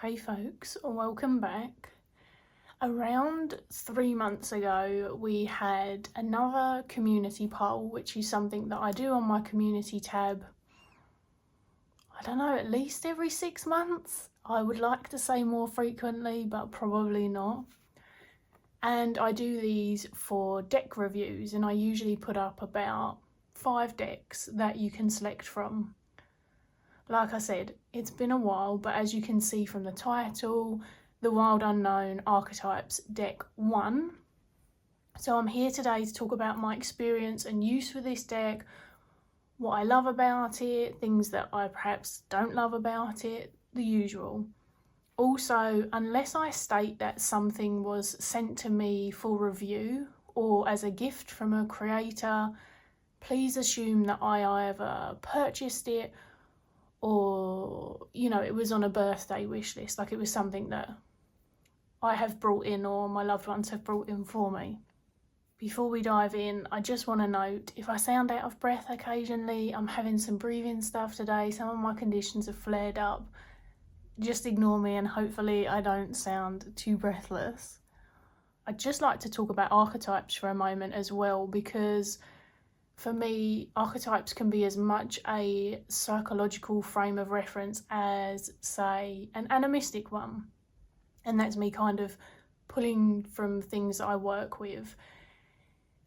Hey folks, welcome back. Around 3 months ago we had another community poll, which is something that I do on my community tab, I don't know, at least every 6 months. I would like to say more frequently, but probably not. And I do these for deck reviews, and I usually put up about 5 decks that you can select from. Like I said, it's been a while, but as you can see from the title, the Wild Unknown Archetypes deck 1. So I'm here today to talk about my experience and use with this deck, what I love about it, things that I perhaps don't love about it, the usual. Also, unless I state that something was sent to me for review or as a gift from a creator, please assume that I either purchased it or, you know, it was on a birthday wish list, like it was something that I have brought in or my loved ones have brought in for me. Before we dive in, I just want to note, if I sound out of breath occasionally, I'm having some breathing stuff today, some of my conditions have flared up. Just ignore me and hopefully I don't sound too breathless. I'd just like to talk about archetypes for a moment as well, because for me, archetypes can be as much a psychological frame of reference as, say, an animistic one. And that's me kind of pulling from things I work with.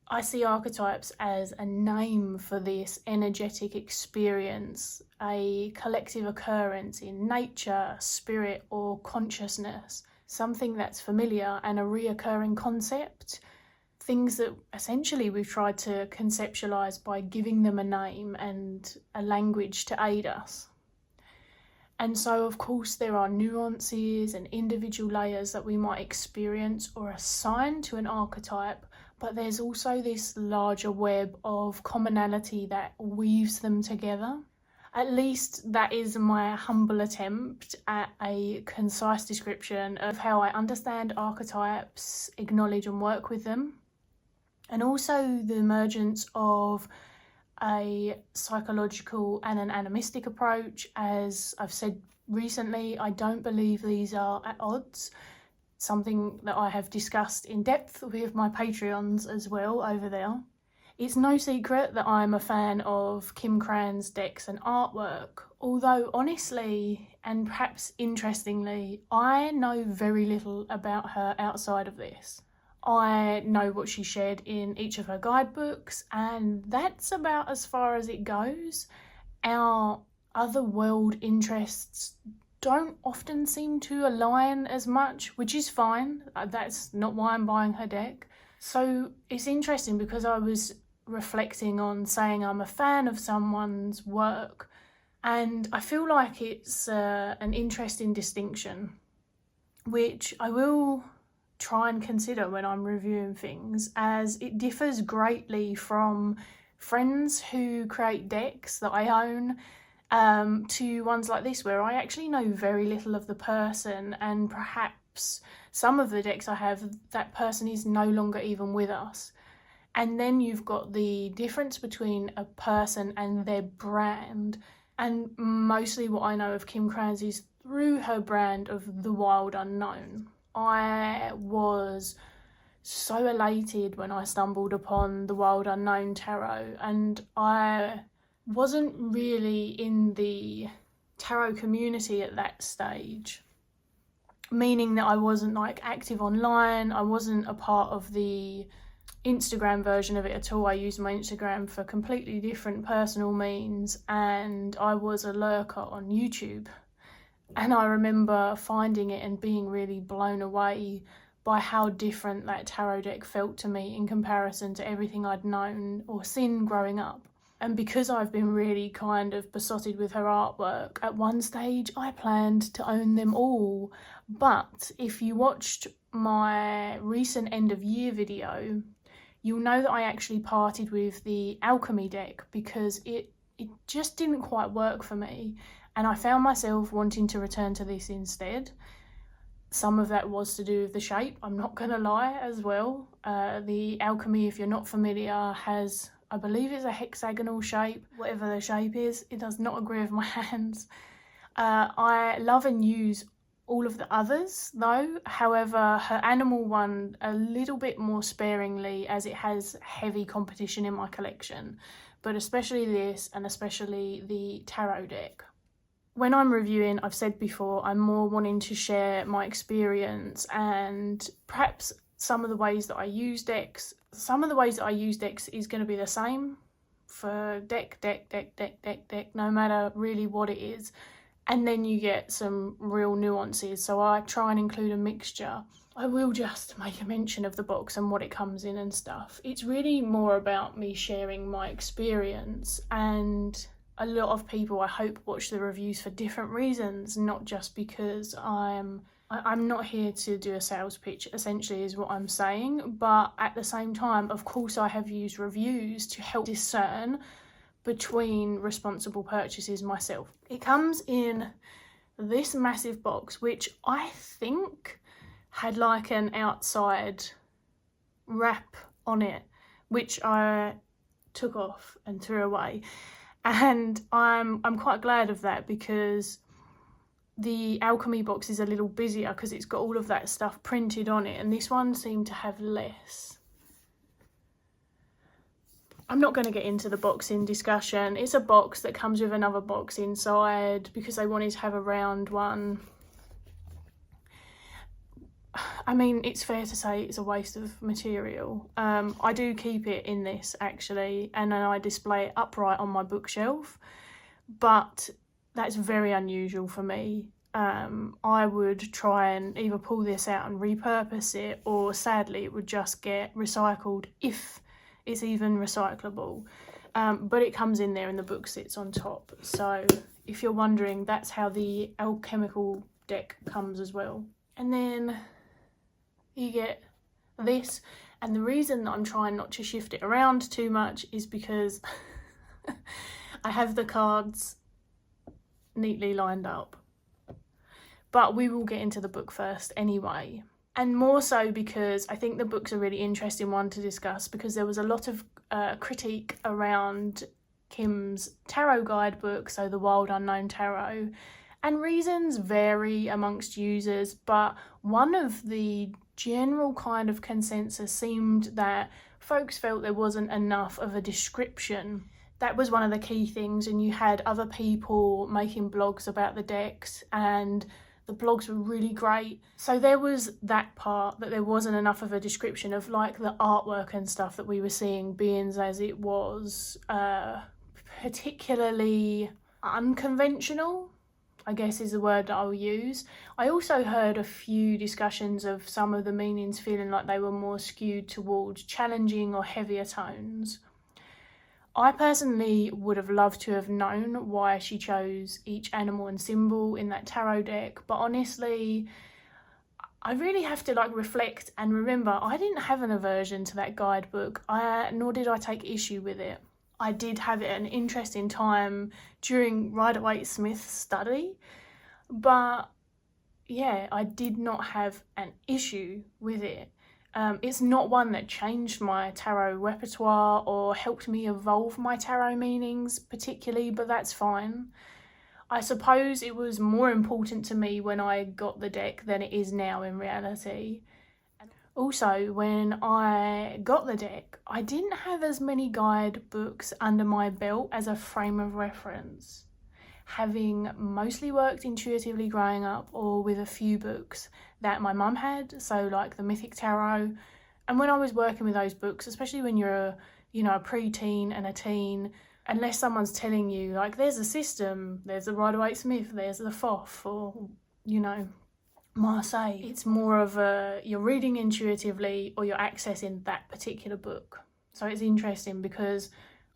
I see archetypes as a name for this energetic experience, a collective occurrence in nature, spirit, or consciousness, something that's familiar and a reoccurring concept. Things that essentially we've tried to conceptualize by giving them a name and a language to aid us. And so, of course, there are nuances and individual layers that we might experience or assign to an archetype, but there's also this larger web of commonality that weaves them together. At least that is my humble attempt at a concise description of how I understand archetypes, acknowledge and work with them. And also the emergence of a psychological and an animistic approach. As I've said recently, I don't believe these are at odds. Something that I have discussed in depth with my Patreons as well over there. It's no secret that I'm a fan of 𝗵𝗁's decks and artwork, although honestly, and perhaps interestingly, I know very little about her outside of this. I know what she shared in each of her guidebooks, and that's about as far as it goes. Our other world interests don't often seem to align as much, which is fine. That's not why I'm buying her deck. So it's interesting because I was reflecting on saying I'm a fan of someone's work, and I feel like it's an interesting distinction, which I will try and consider when I'm reviewing things, as it differs greatly from friends who create decks that I own to ones like this where I actually know very little of the person, and perhaps some of the decks I have, that person is no longer even with us. And then you've got the difference between a person and their brand, and mostly what I know of 𝗵𝗁's is through her brand of the Wild Unknown. I was so elated when I stumbled upon the Wild Unknown Tarot, and I wasn't really in the tarot community at that stage, meaning that I wasn't like active online. I wasn't a part of the Instagram version of it at all. I used my Instagram for completely different personal means, and I was a lurker on YouTube. And I remember finding it and being really blown away by how different that tarot deck felt to me in comparison to everything I'd known or seen growing up. And because I've been really kind of besotted with her artwork, at one stage I planned to own them all. But if you watched my recent end of year video, you'll know that I actually parted with the alchemy deck because it just didn't quite work for me. And I found myself wanting to return to this instead. Some of that was to do with the shape, I'm not going to lie, as well. The alchemy, if you're not familiar, has, I believe it's a hexagonal shape. Whatever the shape is, it does not agree with my hands. I love and use all of the others though. However, her animal one a little bit more sparingly, as it has heavy competition in my collection, but especially this, and especially the tarot deck. When I'm reviewing, I've said before, I'm more wanting to share my experience and perhaps some of the ways that I use decks. Some of the ways that I use decks is going to be the same for deck, no matter really what it is. And then you get some real nuances, so I try and include a mixture. I will just make a mention of the box and what it comes in and stuff. It's really more about me sharing my experience, and a lot of people, I hope, watch the reviews for different reasons, not just because I'm not here to do a sales pitch, essentially, is what I'm saying. But at the same time, of course, I have used reviews to help discern between responsible purchases myself. It comes in this massive box, which I think had like an outside wrap on it, which I took off and threw away. And I'm quite glad of that, because the alchemy box is a little busier because it's got all of that stuff printed on it, and this one seemed to have less. I'm not going to get into the boxing discussion. It's a box that comes with another box inside because they wanted to have a round one. I mean, it's fair to say it's a waste of material. I do keep it in this, actually, and then I display it upright on my bookshelf, but that's very unusual for me. I would try and either pull this out and repurpose it, or sadly it would just get recycled, if it's even recyclable. But it comes in there and the book sits on top. So if you're wondering, that's how the alchemical deck comes as well. And then you get this, and the reason that I'm trying not to shift it around too much is because I have the cards neatly lined up. But we will get into the book first anyway. And more so because I think the book's a really interesting one to discuss, because there was a lot of critique around Kim's tarot guidebook, so the Wild Unknown Tarot, and reasons vary amongst users, but one of the general kind of consensus seemed that folks felt there wasn't enough of a description. That was one of the key things, and you had other people making blogs about the decks, and the blogs were really great. So there was that part, that there wasn't enough of a description of like the artwork and stuff that we were seeing, being as it was particularly unconventional, I guess is the word that I'll use. I also heard a few discussions of some of the meanings feeling like they were more skewed towards challenging or heavier tones. I personally would have loved to have known why she chose each animal and symbol in that tarot deck, but honestly, I really have to like reflect and remember I didn't have an aversion to that guidebook, nor did I take issue with it. I did have it at an interesting time during 𝗬𝗁𝗀𝗀𝗀𝗀's study, but yeah, I did not have an issue with it. It's not one that changed my tarot repertoire or helped me evolve my tarot meanings particularly, but that's fine. I suppose it was more important to me when I got the deck than it is now in reality. Also, when I got the deck, I didn't have as many guidebooks under my belt as a frame of reference. Having mostly worked intuitively growing up, or with a few books that my mum had, so like the Mythic Tarot, and when I was working with those books, especially when you're a pre-teen and a teen, unless someone's telling you like there's a system, there's the 𝗬𝗁𝗀𝗀𝗀, there's the 𝗨, or 𝗪𝗁𝗀𝗀𝗀, it's more of a you're reading intuitively or you're accessing that particular book. So it's interesting because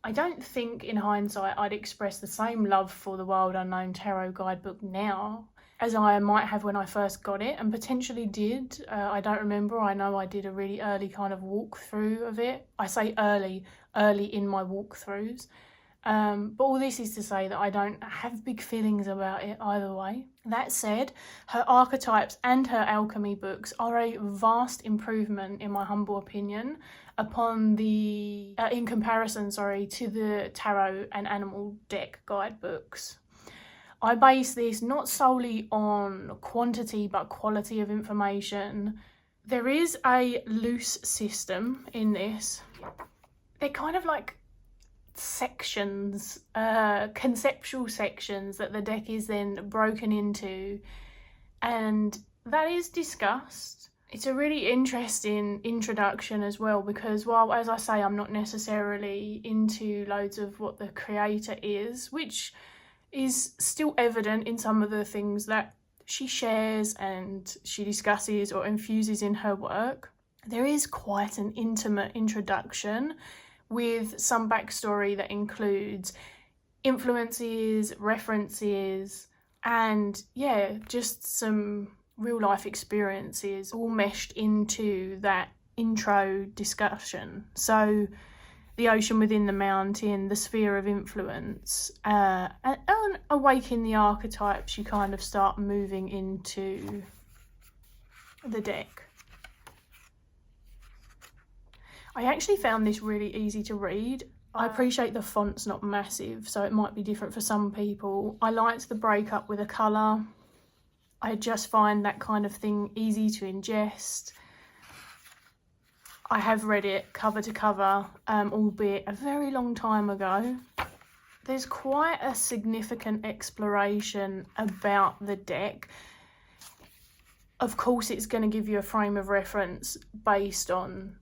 I don't think in hindsight I'd express the same love for the Wild Unknown Tarot guidebook now as I might have when I first got it, and potentially did. I don't remember. I know I did a really early kind of walkthrough of it. I say early in my walkthroughs. But all this is to say that I don't have big feelings about it either way. That said, her archetypes and her alchemy books are a vast improvement, in my humble opinion, upon in comparison to the tarot and animal deck guidebooks. I base this not solely on quantity but quality of information. There is a loose system in this. They're kind of like sections, conceptual sections that the deck is then broken into, and that is discussed. It's a really interesting introduction as well, because while, as I say, I'm not necessarily into loads of what the creator is, which is still evident in some of the things that she shares and she discusses or infuses in her work, there is quite an intimate introduction with some backstory that includes influences, references, and yeah, just some real life experiences all meshed into that intro discussion. So the ocean within the mountain, the sphere of influence, and awaken the archetypes, you kind of start moving into the deck. I actually found this really easy to read. I appreciate the font's not massive, so it might be different for some people. I liked the breakup with a colour. I just find that kind of thing easy to ingest. I have read it cover to cover, albeit a very long time ago. There's quite a significant exploration about the deck. Of course, it's going to give you a frame of reference based on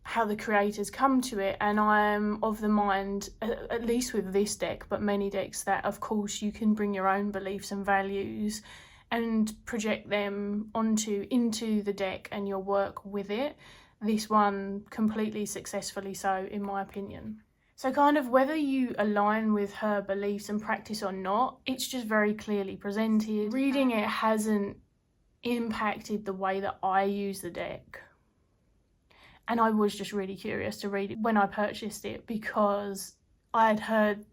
how the creators come to it, and I'm of the mind, at least with this deck, but many decks, that of course you can bring your own beliefs and values and project them into the deck and your work with it. This one completely successfully so, in my opinion. So kind of whether you align with her beliefs and practice or not, it's just very clearly presented. Reading it hasn't impacted the way that I use the deck. And I was just really curious to read it when I purchased it, because I had heard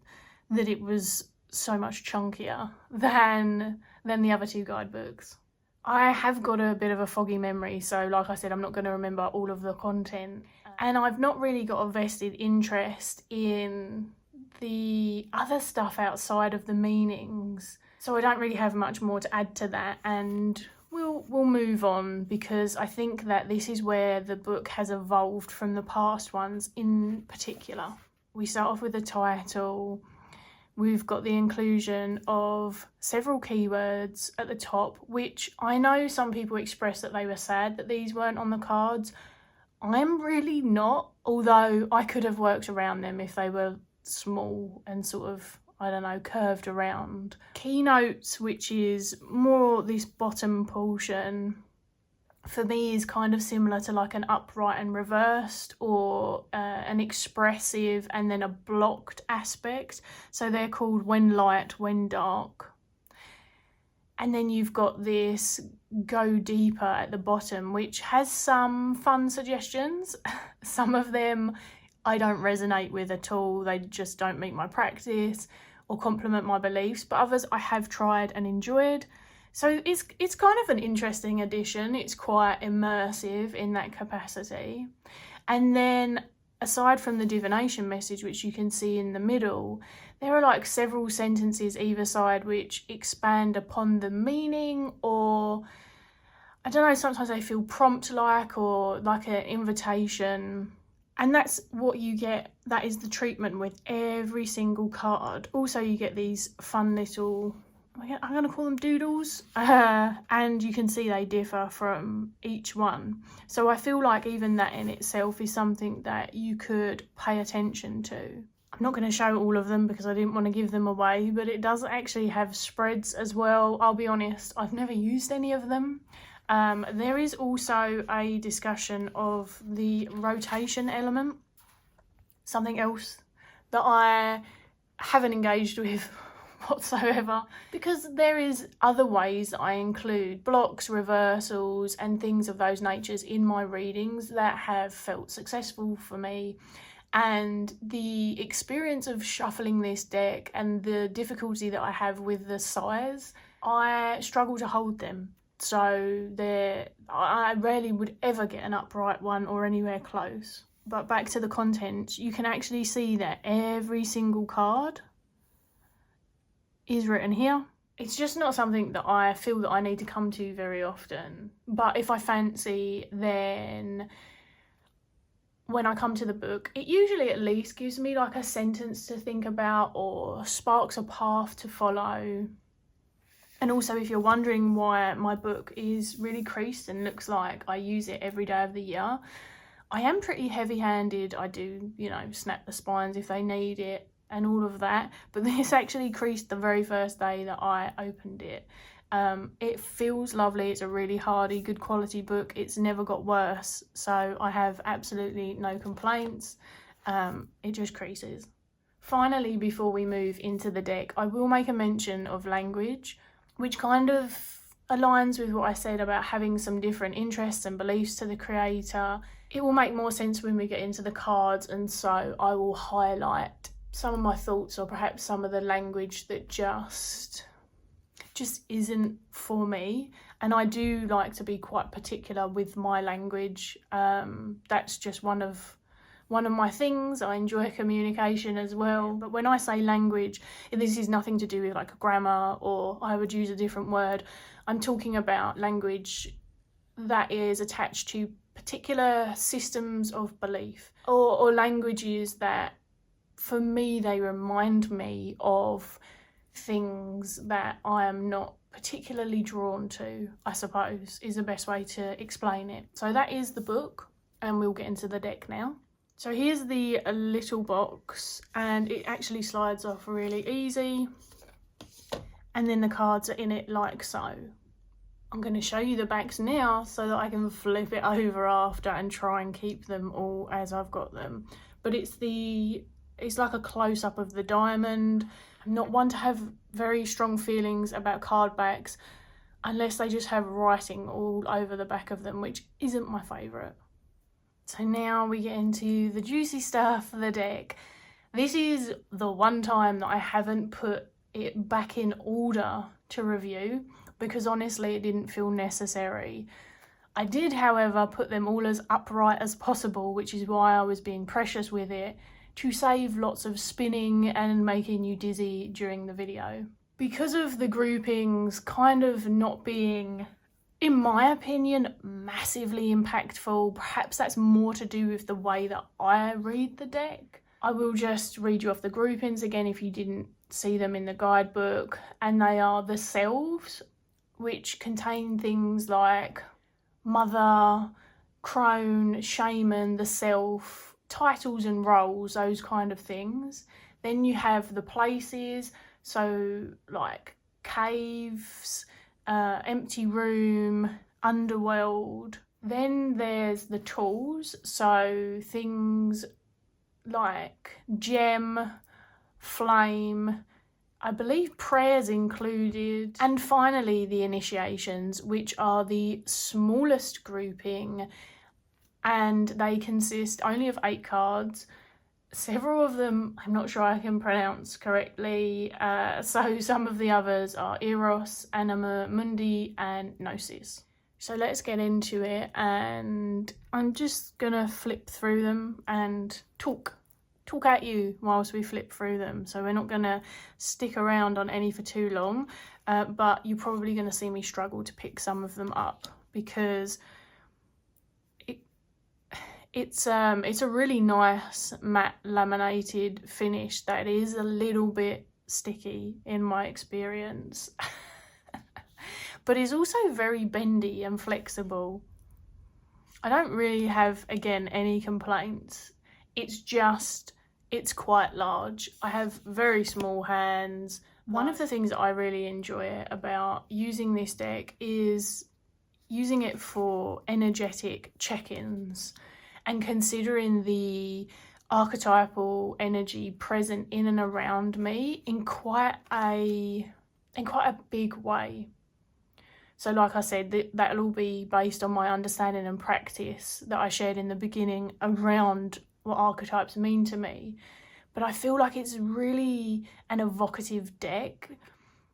that it was so much chunkier than the other two guidebooks. I have got a bit of a foggy memory, so like I said, I'm not going to remember all of the content. And I've not really got a vested interest in the other stuff outside of the meanings. So I don't really have much more to add to that, and we'll move on, because I think that this is where the book has evolved from the past ones in particular. We start off with the title. We've got the inclusion of several keywords at the top, which I know some people expressed that they were sad that these weren't on the cards. I'm really not, although I could have worked around them if they were small and sort of, I don't know, curved around. Keynotes, which is more this bottom portion, for me is kind of similar to like an upright and reversed, or an expressive and then a blocked aspect. So they're called when light, when dark. And then you've got this go deeper at the bottom, which has some fun suggestions. Some of them I don't resonate with at all. They just don't meet my practice or complement my beliefs, but others I have tried and enjoyed. So it's kind of an interesting addition. It's quite immersive in that capacity. And then aside from the divination message, which you can see in the middle, there are like several sentences either side which expand upon the meaning, or I don't know, sometimes they feel prompt-like or like an invitation. And that's what you get. That is the treatment with every single card. Also, you get these fun little, I'm going to call them doodles, and you can see they differ from each one. So I feel like even that in itself is something that you could pay attention to. I'm not going to show all of them because I didn't want to give them away, but it does actually have spreads as well. I'll be honest, I've never used any of them. There is also a discussion of the rotation element, something else that I haven't engaged with whatsoever, because there is other ways that I include blocks, reversals and things of those natures in my readings that have felt successful for me. And the experience of shuffling this deck and the difficulty that I have with the size, I struggle to hold them. So I rarely would ever get an upright one or anywhere close. But back to the content, you can actually see that every single card is written here. it's just not something that I feel that I need to come to very often. But if I fancy, then when I come to the book, it usually at least gives me like a sentence to think about or sparks a path to follow. And also, if you're wondering why my book is really creased and looks like I use it every day of the year, I am pretty heavy-handed. I do, you know, snap the spines if they need it and all of that. But this actually creased the very first day that I opened it. It feels lovely. It's a really hardy, good quality book. It's never got worse, so I have absolutely no complaints. It just creases. Finally, before we move into the deck, I will make a mention of language, which kind of aligns with what I said about having some different interests and beliefs to the creator. It will make more sense when we get into the cards, and so I will highlight some of my thoughts or perhaps some of the language that just isn't for me. And I do like to be quite particular with my language. That's just one of my things. I enjoy communication as well. But when I say language, this is nothing to do with like grammar or I would use a different word. I'm talking about language that is attached to particular systems of belief or languages that, for me, they remind me of things that I am not particularly drawn to, I suppose, is the best way to explain it. So that is the book, and we'll get into the deck now. So here's the little box, and it actually slides off really easy, and then the cards are in it like so. I'm going to show you the backs now so that I can flip it over after and try and keep them all as I've got them. But it's like a close-up of the diamond. I'm not one to have very strong feelings about card backs unless they just have writing all over the back of them, which isn't my favourite. So now we get into the juicy stuff, the deck. This is the one time that I haven't put it back in order to review because honestly it didn't feel necessary. I did, however, put them all as upright as possible, which is why I was being precious with it, to save lots of spinning and making you dizzy during the video. Because of the groupings kind of not being, in my opinion, massively impactful, perhaps that's more to do with the way that I read the deck. I will just read you off the groupings again if you didn't see them in the guidebook, and they are the selves, which contain things like mother, crone, shaman, the self, titles and roles, those kind of things. Then you have the places, so like caves, empty room, underworld. Then there's the tools, so things like gem, flame, I believe prayers included. And finally the initiations, which are the smallest grouping, and they consist only of 8 cards. Several of them I'm not sure I can pronounce correctly, so some of the others are Eros, Anima Mundi and Gnosis. So let's get into it, and I'm just gonna flip through them and talk at you whilst we flip through them. So we're not gonna stick around on any for too long, but you're probably gonna see me struggle to pick some of them up because it's a really nice matte laminated finish that is a little bit sticky in my experience, but is also very bendy and flexible. I don't really have, again, any complaints. It's quite large. I have very small hands. One of the things that I really enjoy about using this deck is using it for energetic check-ins and considering the archetypal energy present in and around me in quite a big way. So like I said, that'll all be based on my understanding and practice that I shared in the beginning around what archetypes mean to me. But I feel like it's really an evocative deck.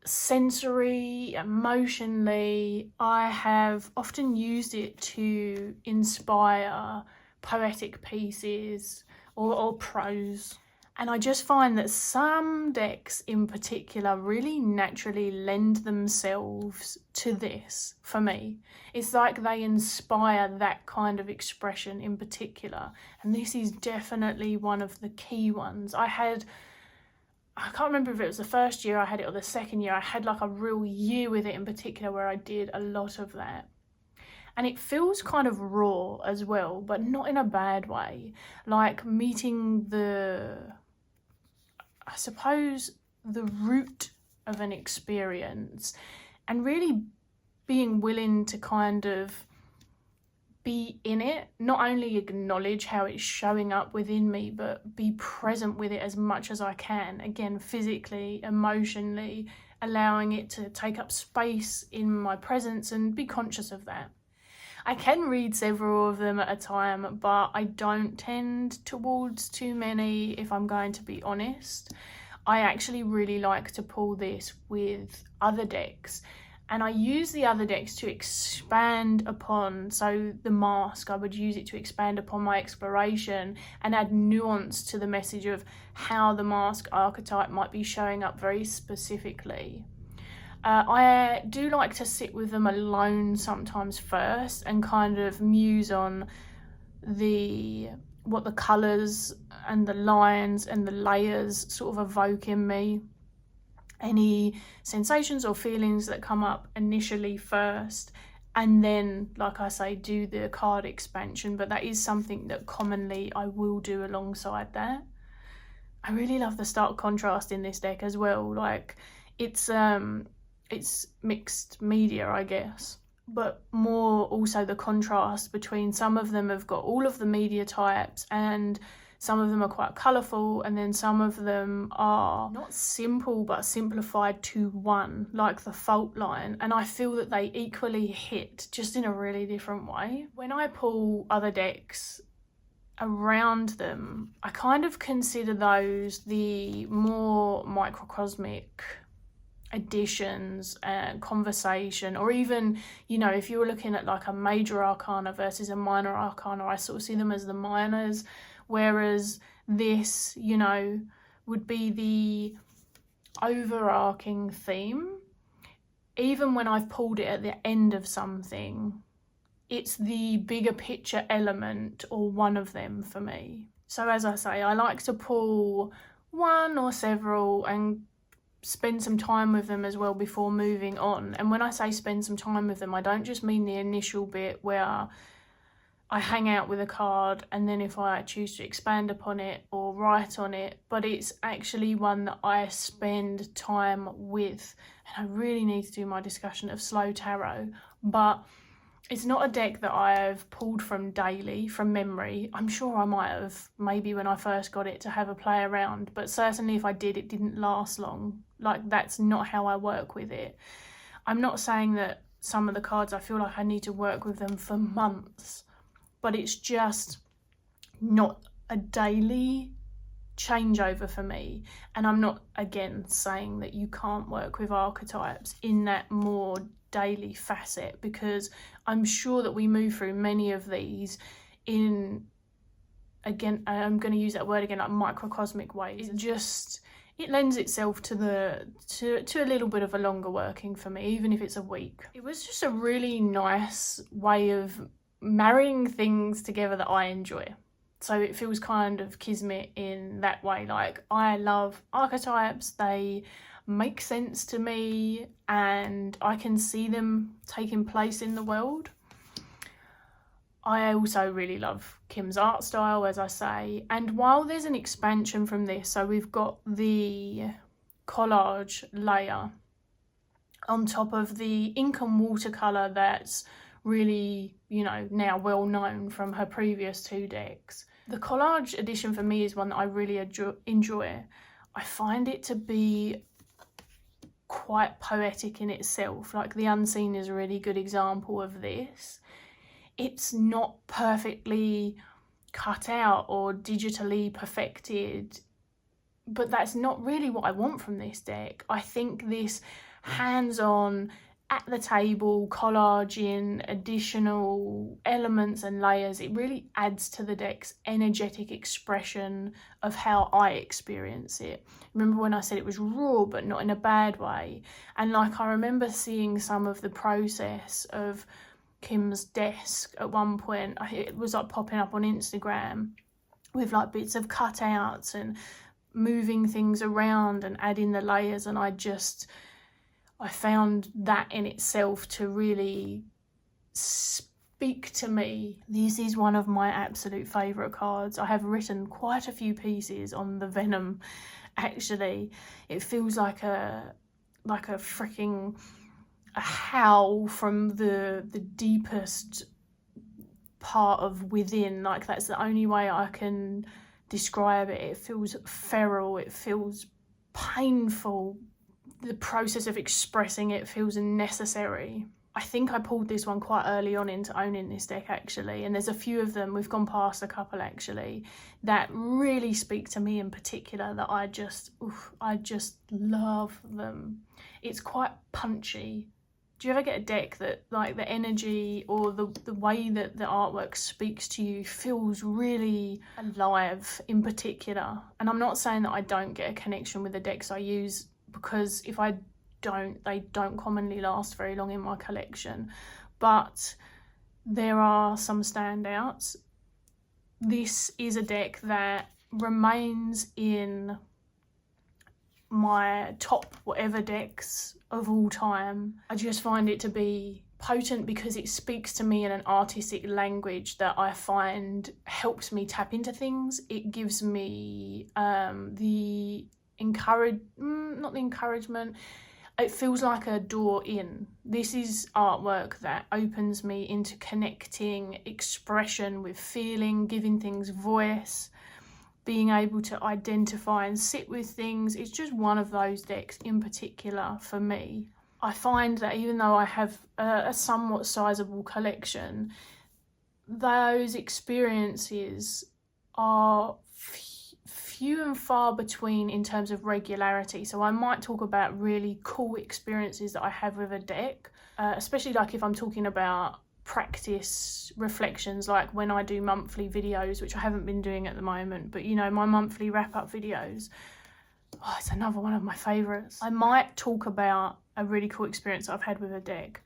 Sensory, emotionally, I have often used it to inspire poetic pieces or prose. And I just find that some decks in particular really naturally lend themselves to this for me. It's like they inspire that kind of expression in particular. And this is definitely one of the key ones. I can't remember if it was the first year I had it or the second year. I had like a real year with it in particular where I did a lot of that. And it feels kind of raw as well, but not in a bad way. Like meeting I suppose, the root of an experience and really being willing to kind of be in it, not only acknowledge how it's showing up within me, but be present with it as much as I can. Again, physically, emotionally, allowing it to take up space in my presence and be conscious of that. I can read several of them at a time, but I don't tend towards too many, if I'm going to be honest. I actually really like to pull this with other decks, and I use the other decks to expand upon, so the mask, I would use it to expand upon my exploration and add nuance to the message of how the mask archetype might be showing up very specifically. I do like to sit with them alone sometimes first and kind of muse on what the colours and the lines and the layers sort of evoke in me. Any sensations or feelings that come up initially first, and then, like I say, do the card expansion. But that is something that commonly I will do alongside that. I really love the stark contrast in this deck as well. Like it's mixed media, I guess, but more also the contrast between some of them have got all of the media types and some of them are quite colourful, and then some of them are not simple but simplified to one, like the fault line, and I feel that they equally hit, just in a really different way. When I pull other decks around them, I kind of consider those the more microcosmic additions and conversation, or even, you know, if you were looking at like a major arcana versus a minor arcana, I sort of see them as the minors, whereas this, you know, would be the overarching theme. Even when I've pulled it at the end of something, it's the bigger picture element or one of them for me. So as I say, I like to pull one or several and spend some time with them as well before moving on. And when I say spend some time with them, I don't just mean the initial bit where I hang out with a card and then if I choose to expand upon it or write on it, but it's actually one that I spend time with. And I really need to do my discussion of Slow Tarot, but it's not a deck that I've pulled from daily, from memory. I'm sure I might have, maybe when I first got it, to have a play around, but certainly if I did, it didn't last long. Like, that's not how I work with it. I'm not saying that some of the cards, I feel like I need to work with them for months, but it's just not a daily changeover for me. And I'm not, again, saying that you can't work with archetypes in that more daily facet, because I'm sure that we move through many of these in, again, I'm going to use that word again, like microcosmic ways. It lends itself to a little bit of a longer working for me, even if it's a week. It was just a really nice way of marrying things together that I enjoy. So it feels kind of kismet in that way. Like, I love archetypes, they make sense to me and I can see them taking place in the world. I also really love Kim's art style, as I say, and while there's an expansion from this, so we've got the collage layer on top of the ink and watercolour that's really, you know, now well known from her previous two decks. The collage edition for me is one that I really enjoy. I find it to be quite poetic in itself. Like, The Unseen is a really good example of this. It's not perfectly cut out or digitally perfected, but that's not really what I want from this deck. I think this hands-on, at the table, collaging additional elements and layers, it really adds to the deck's energetic expression of how I experience it. Remember when I said it was raw, but not in a bad way? And like, I remember seeing some of the process of Kim's desk at one point. It was like popping up on Instagram with like bits of cutouts and moving things around and adding the layers, and I found that in itself to really speak to me. This is one of my absolute favourite cards. I have written quite a few pieces on the Venom, actually. It feels like a freaking howl from the deepest part of within. Like, that's the only way I can describe it. It feels feral, it feels painful. The process of expressing it feels necessary. I think I pulled this one quite early on into owning this deck, actually, and there's a few of them, we've gone past a couple actually, that really speak to me in particular, that I just love them. It's quite punchy. Do you ever get a deck that, like, the energy or the way that the artwork speaks to you feels really alive in particular? And I'm not saying that I don't get a connection with the decks I use, because if I don't, they don't commonly last very long in my collection. But there are some standouts. This is a deck that remains in my top whatever decks of all time. I just find it to be potent because it speaks to me in an artistic language that I find helps me tap into things. It gives me not the encouragement, it feels like a door in. This is artwork that opens me into connecting expression with feeling, giving things voice, being able to identify and sit with things. It's just one of those decks in particular for me. I find that even though I have a somewhat sizable collection, those experiences are few and far between in terms of regularity. So I might talk about really cool experiences that I have with a deck, especially like if I'm talking about practice reflections, like when I do monthly videos, which I haven't been doing at the moment, but you know, my monthly wrap-up videos, it's another one of my favourites. I might talk about a really cool experience I've had with a deck,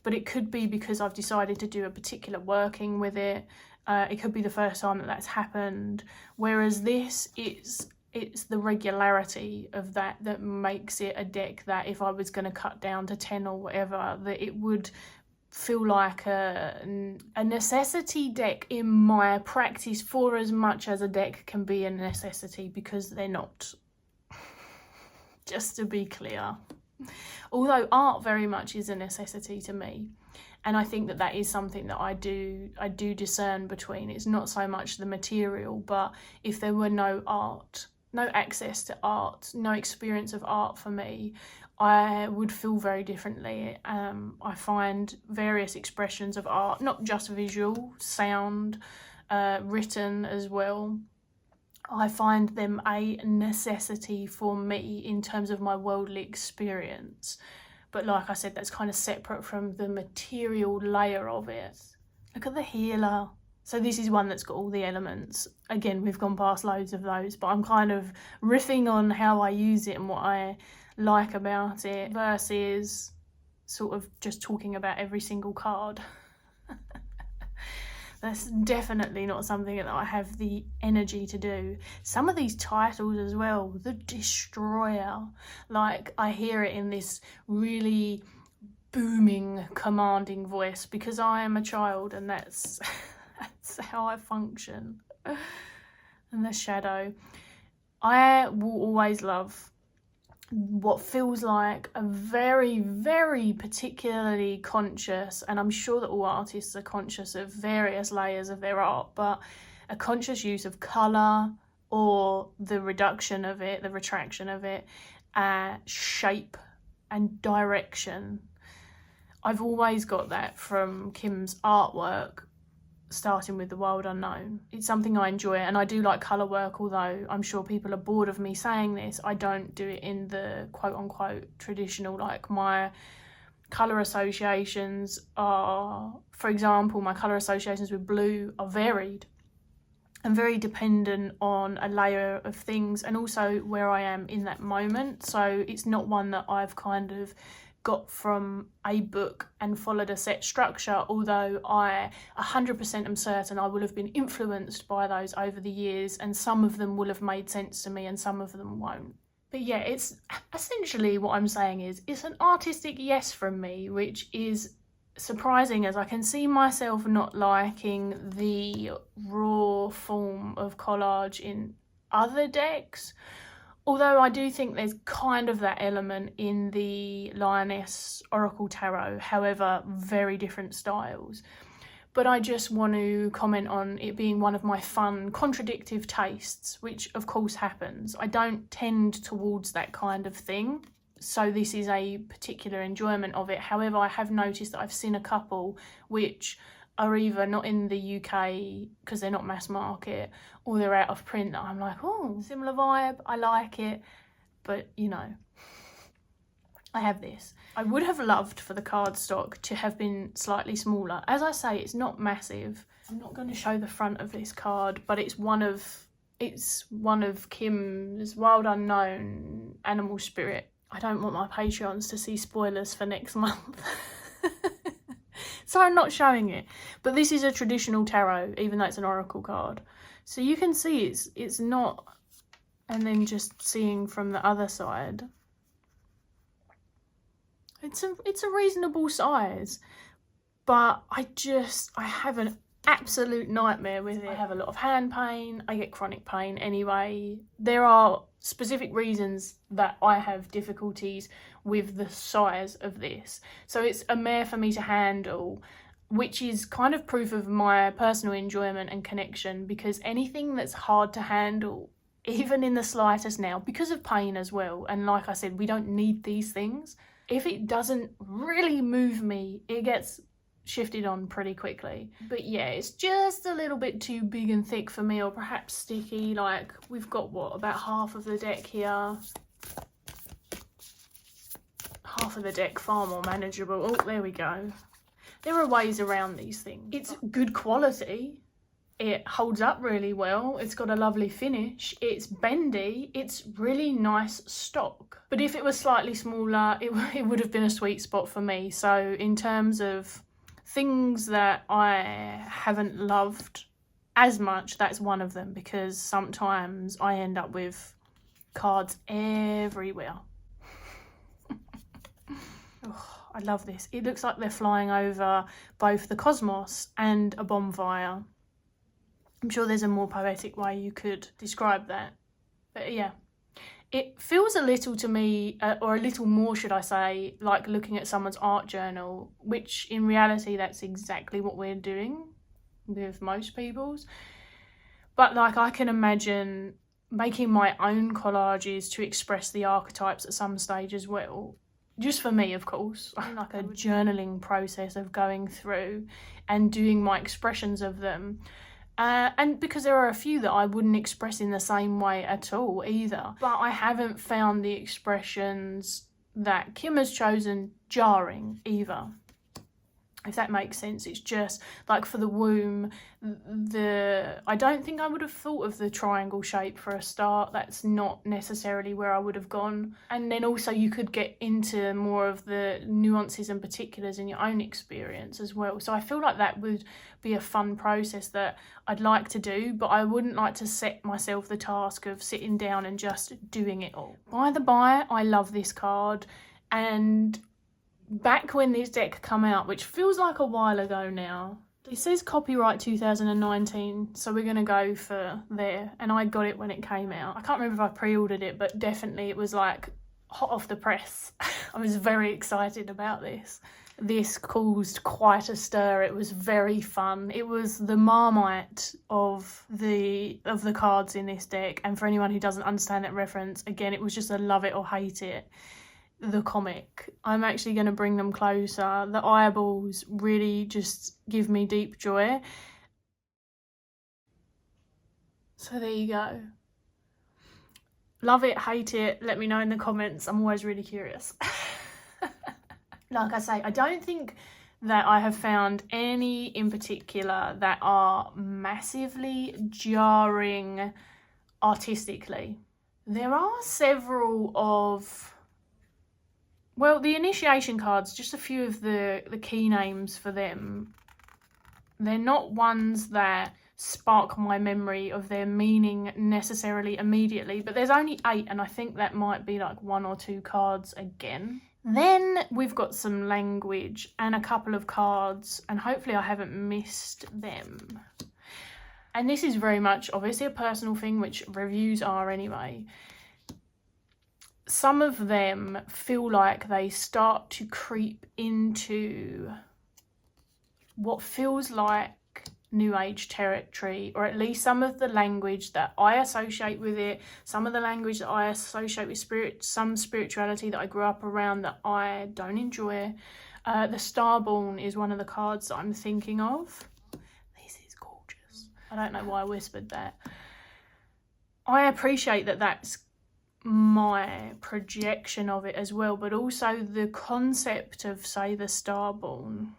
but it could be because I've decided to do a particular working with it. It could be the first time that that's happened, whereas this, it's the regularity of that makes it a deck that if I was going to cut down to 10 or whatever, that it would feel like a necessity deck in my practice, for as much as a deck can be a necessity, because they're not. Just to be clear. Although art very much is a necessity to me. And I think that is something that I do discern between. It's not so much the material, but if there were no art, no access to art, no experience of art for me, I would feel very differently. I find various expressions of art, not just visual, sound, written as well, I find them a necessity for me in terms of my worldly experience. But like I said, that's kind of separate from the material layer of it. Look at the healer. So this is one that's got all the elements. Again, we've gone past loads of those, but I'm kind of riffing on how I use it and what I like about it versus sort of just talking about every single card. That's definitely not something that I have the energy to do. Some of these titles as well, the Destroyer, like I hear it in this really booming, commanding voice because I am a child and that's how I function. And the Shadow. I will always love what feels like a very, very particularly conscious, and I'm sure that all artists are conscious of various layers of their art, but a conscious use of colour or the reduction of it, the retraction of it, shape and direction. I've always got that from Kim's artwork, starting with the Wild Unknown. It's something I enjoy, and I do like colour work, although I'm sure people are bored of me saying this. I don't do it in the quote-unquote traditional, like my colour associations are, for example, my colour associations with blue are varied and very dependent on a layer of things and also where I am in that moment. So it's not one that I've kind of got from a book and followed a set structure, although I 100% am certain I will have been influenced by those over the years, and some of them will have made sense to me and some of them won't. But yeah, it's essentially what I'm saying is it's an artistic yes from me, which is surprising as I can see myself not liking the raw form of collage in other decks. Although I do think there's kind of that element in the Lioness Oracle Tarot, however, very different styles. But I just want to comment on it being one of my fun, contradictive tastes, which of course happens. I don't tend towards that kind of thing, so this is a particular enjoyment of it. However, I have noticed that I've seen a couple which are either not in the UK because they're not mass market, or they're out of print that I'm like, oh, similar vibe, I like it, but you know, I have this. I would have loved for the cardstock to have been slightly smaller. As I say, it's not massive. I'm not going to show the front of this card, but it's one of Kim's Wild Unknown Animal Spirit. I don't want my Patreons to see spoilers for next month. So I'm not showing it. But this is a traditional tarot, even though it's an oracle card. So you can see it's not, and then just seeing from the other side, it's a reasonable size. But I have an absolute nightmare with it. I have a lot of hand pain, I get chronic pain anyway. There are specific reasons that I have difficulties with the size of this. So it's a mare for me to handle, which is kind of proof of my personal enjoyment and connection, because anything that's hard to handle, even in the slightest now, because of pain as well, and like I said, we don't need these things, if it doesn't really move me, it gets shifted on pretty quickly. But yeah, it's just a little bit too big and thick for me, or perhaps sticky. Like, we've got what, about half of the deck here, half of the deck far more manageable. Oh, there we go. There are ways around these things. It's good quality, it holds up really well, it's got a lovely finish, it's bendy, it's really nice stock. But if it was slightly smaller, it would have been a sweet spot for me. So in terms of things that I haven't loved as much, that's one of them, because sometimes I end up with cards everywhere. Oh, I love this. It looks like they're flying over both the cosmos and a bonfire. I'm sure there's a more poetic way you could describe that. But yeah, it feels a little to me, or a little more should I say, like looking at someone's art journal, which in reality that's exactly what we're doing with most people's. But like, I can imagine making my own collages to express the archetypes at some stage as well. Just for me, of course, like a journaling process of going through and doing my expressions of them. And because there are a few that I wouldn't express in the same way at all either. But I haven't found the expressions that Kim has chosen jarring either, if that makes sense. It's just like for the womb, I don't think I would have thought of the triangle shape for a start. That's not necessarily where I would have gone. And then also you could get into more of the nuances and particulars in your own experience as well. So I feel like that would be a fun process that I'd like to do, but I wouldn't like to set myself the task of sitting down and just doing it all. By the by, I love this card, and back when this deck come out, which feels like a while ago now, it says copyright 2019, so we're gonna go for there, and I got it when it came out. I can't remember if I pre-ordered it, but definitely it was like hot off the press. I was very excited about this. This caused quite a stir. It was very fun. It was the Marmite of the cards in this deck, and for anyone who doesn't understand that reference, again, it was just a love it or hate it. The comic. I'm actually going to bring them closer. The eyeballs really just give me deep joy. So there you go. Love it, hate it, let me know in the comments. I'm always really curious. Like I say, I don't think that I have found any in particular that are massively jarring artistically. There are several of, well, the initiation cards, just a few of the key names for them. They're not ones that spark my memory of their meaning necessarily immediately, but there's only 8, and I think that might be like 1 or 2 cards again. Then we've got some language and a couple of cards, and hopefully I haven't missed them. And this is very much obviously a personal thing, which reviews are anyway. Some of them feel like they start to creep into what feels like New Age territory, or at least some of the language that I associate with it, some of the language that I associate with spirit, some spirituality that I grew up around that I don't enjoy. The Starborn is one of the cards that I'm thinking of. This is gorgeous. I don't know why I whispered that. I appreciate that that's my projection of it as well, but also the concept of, say, the Starborn.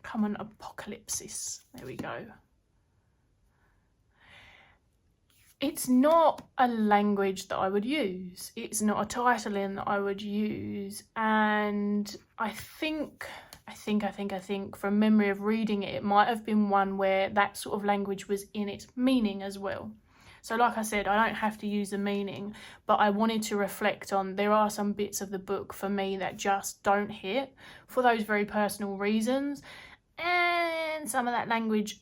Come on, 𝗵𝘁𝗻𝘁𝗄𝗃. There we go. It's not a language that I would use. It's not a titling that I would use. And I think from memory of reading it, it might have been one where that sort of language was in its meaning as well. So like I said, I don't have to use the meaning, but I wanted to reflect on, there are some bits of the book for me that just don't hit for those very personal reasons. And some of that language,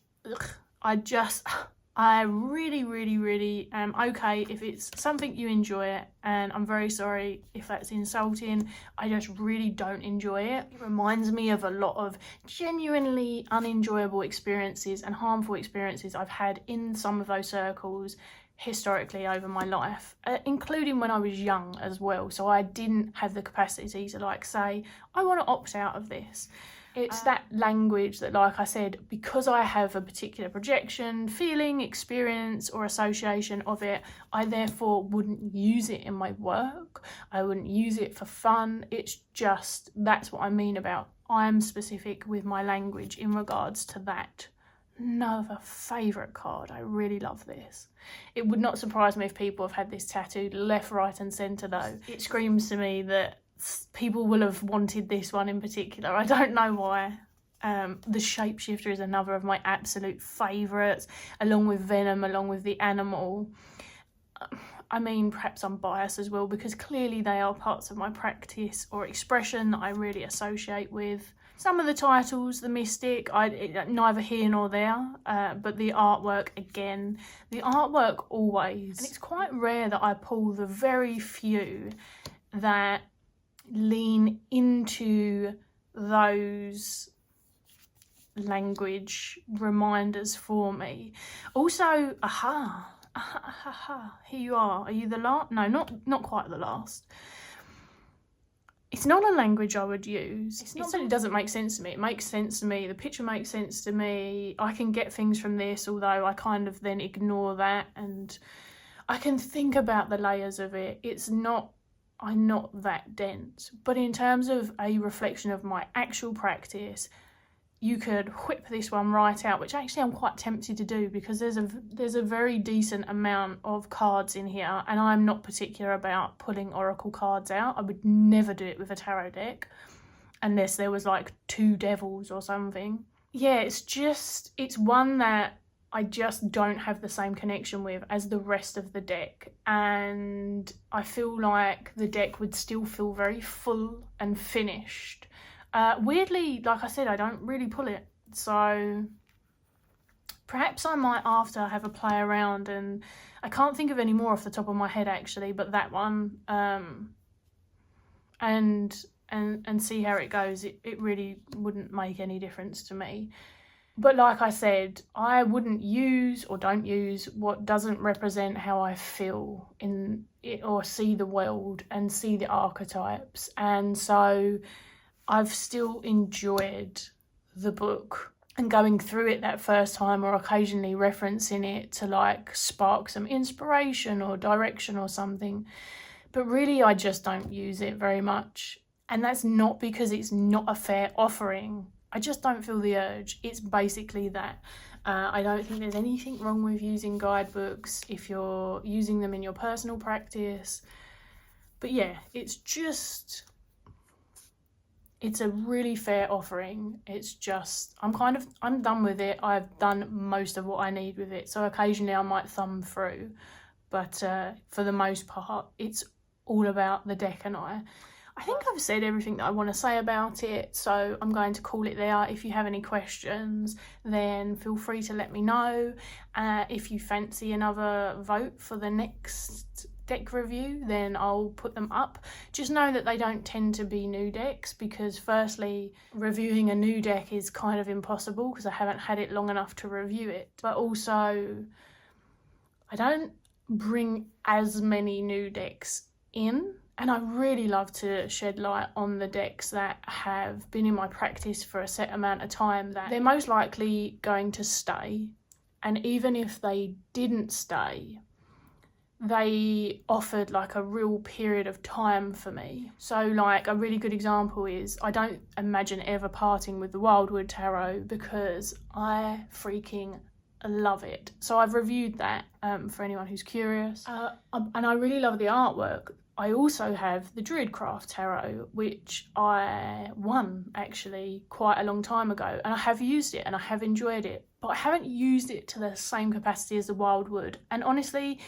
I really am okay if it's something you enjoy, and I'm very sorry if that's insulting. I just really don't enjoy it. It reminds me of a lot of genuinely unenjoyable experiences and harmful experiences I've had in some of those circles historically over my life, including when I was young as well. So I didn't have the capacity to like say, I want to opt out of this. It's that language that, like I said, because I have a particular projection, feeling, experience or association of it, I therefore wouldn't use it in my work. I wouldn't use it for fun. It's just, that's what I mean about I'm specific with my language in regards to that. Another favourite card. I really love this. It would not surprise me if people have had this tattooed left, right and centre though. It screams to me that people will have wanted this one in particular. I don't know why. The Shapeshifter is another of my absolute favourites, along with Venom, along with the animal. I mean, perhaps I'm biased as well, because clearly they are parts of my practice or expression that I really associate with. Some of the titles, the Mystic, neither here nor there, but the artwork again. The artwork always, and it's quite rare that I pull the very few that lean into those language reminders for me. Also, here you are you the last? No, not quite the last. It's not a language I would use. It's not that it doesn't make sense to me. It makes sense to me. The picture makes sense to me. I can get things from this, although I kind of then ignore that, and I can think about the layers of it. I'm not that dense, but in terms of a reflection of my actual practice, you could whip this one right out, which actually I'm quite tempted to do, because there's a very decent amount of cards in here, and I'm not particular about pulling oracle cards out. I would never do it with a tarot deck unless there was like 2 devils or something. Yeah, it's one that I just don't have the same connection with as the rest of the deck, and I feel like the deck would still feel very full and finished. Weirdly, like I said, I don't really pull it, so perhaps I might after have a play around, and I can't think of any more off the top of my head actually, but that one, and see how it goes. It really wouldn't make any difference to me. But like I said, I wouldn't use or don't use what doesn't represent how I feel in it or see the world and see the archetypes. And so I've still enjoyed the book and going through it that first time, or occasionally referencing it to like spark some inspiration or direction or something. But really, I just don't use it very much. And that's not because it's not a fair offering. I just don't feel the urge. It's basically that. I don't think there's anything wrong with using guidebooks if you're using them in your personal practice. But yeah, it's a really fair offering. It's just, I'm done with it. I've done most of what I need with it. So occasionally I might thumb through, but for the most part, it's all about the deck and I think I've said everything that I want to say about it, so I'm going to call it there. If you have any questions, then feel free to let me know. If you fancy another vote for the next deck review, then I'll put them up. Just know that they don't tend to be new decks, because firstly, reviewing a new deck is kind of impossible because I haven't had it long enough to review it. But also, I don't bring as many new decks in. And I really love to shed light on the decks that have been in my practice for a set amount of time, that they're most likely going to stay. And even if they didn't stay, they offered like a real period of time for me. So like a really good example is, I don't imagine ever parting with the Wildwood Tarot because I freaking love it. So I've reviewed that for anyone who's curious. And I really love the artwork. I also have the Druidcraft Tarot, which I won actually quite a long time ago, and I have used it and I have enjoyed it, but I haven't used it to the same capacity as the Wildwood. And honestly,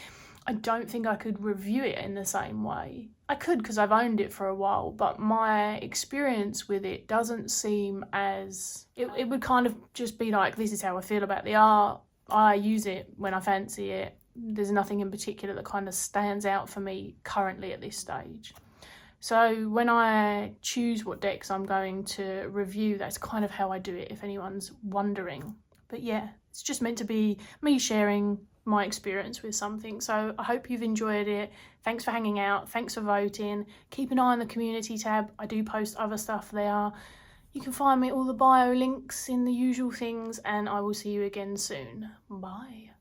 I don't think I could review it in the same way. I could because I've owned it for a while, but my experience with it doesn't seem as... It would kind of just be like, this is how I feel about the art. I use it when I fancy it. There's nothing in particular that kind of stands out for me currently at this stage. So when I choose what decks I'm going to review, that's kind of how I do it, if anyone's wondering. But yeah, it's just meant to be me sharing my experience with something. So I hope you've enjoyed it. Thanks for hanging out. Thanks for voting. Keep an eye on the community tab. I do post other stuff there. You can find me all the bio links in the usual things, and I will see you again soon. Bye.